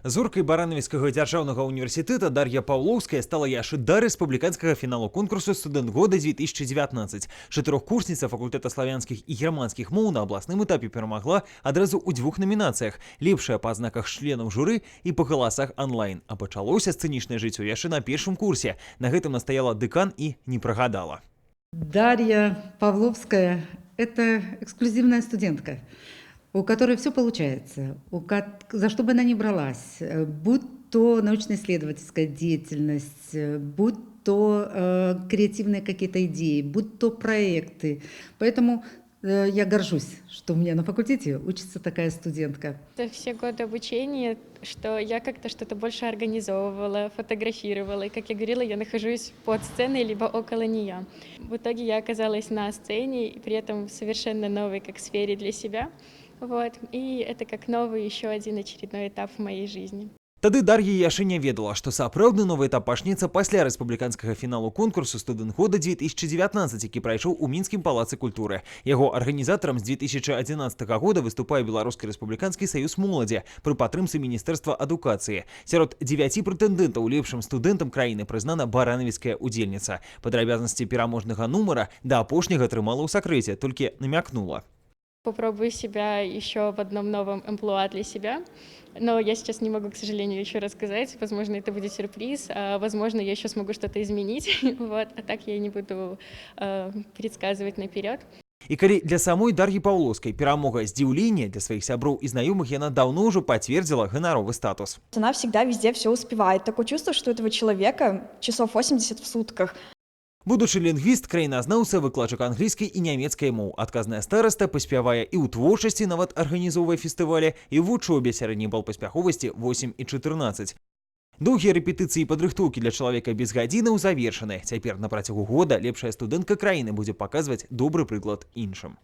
Зоркай баранавіцкага дзяржаўнага універсітэта Дар'я Паўлоўская стала яшчэ да рэспубліканскага фіналу конкурсу «Студэнт года 2019». Чатырохкурсніца факультэта славянскіх і германскіх моў на абласным этапе перамагла адразу ў двух намінацыях: лепшая па азнаках членаў журы і па галасах онлайн. А пачалося сцэнічнае жыццё яшчэ на першым курсе. На гэтым настаяла дэкан і не прагадала. Дарья Павловская – это эксклюзивная студентка, у которой все получается, за что бы она ни бралась, будь то научно-исследовательская деятельность, будь то креативные какие-то идеи, будь то проекты. Поэтому я горжусь, что у меня на факультете учится такая студентка. Это все годы обучения, что я как-то что-то больше организовывала, фотографировала. И, как я говорила, я нахожусь под сценой, либо около нее. В итоге я оказалась на сцене, и при этом в совершенно новой как сфере для себя. Вот. И это как новый еще один очередной этап в моей жизни. Тады Дар'я яшчэ не ведала, што сапраўдны новы этап пачнецца пасля рэспубліканскага фіналу конкурсу «Студэнт года 2019», які прайшоў у мінскім палацы культуры. Яго арганізатарам з 2011 года выступае Беларускі рэспубліканскі саюз моладзі пры падтрымцы міністэрства адукацыі. Сярод 9 прэтэндэнтаў лепшым студэнтам краіны прызнана баранавіцкая удзельніца. Падрабязнасці пераможнага нумара да апошняга трымала ў сакрэце, толькі намякнула. Попробую себя еще в одном новом амплуа для себя. Но я сейчас не могу, к сожалению, еще рассказать. Возможно, это будет сюрприз, а возможно, я еще смогу что-то изменить. Вот. А так я не буду предсказывать наперед. І калі для самой Дар'і Паўлоўскай перамога здзіўлення, для сваіх сяброў і знаёмых яна даўно ўжо пацвердзіла ганаровы статус. Она всегда везде все успевает. Такое чувство, что у этого человека часов 80 в сутках. Будучы лінгвіст, краіназнаўца, выкладчык англійскай і нямецкай моў. Адказная стараста паспявае і ў творчасці, нават арганізоўвае фестывалі, і ў вучобе сярэдні бал паспяховасці 8 і 14. Доўгія рэпетыцыі і падрыхтоўкі для чалавека без гадзінаў завершаны. Цяпер на працягу года лепшая студэнтка краіны будзе паказваць добры прыклад іншым.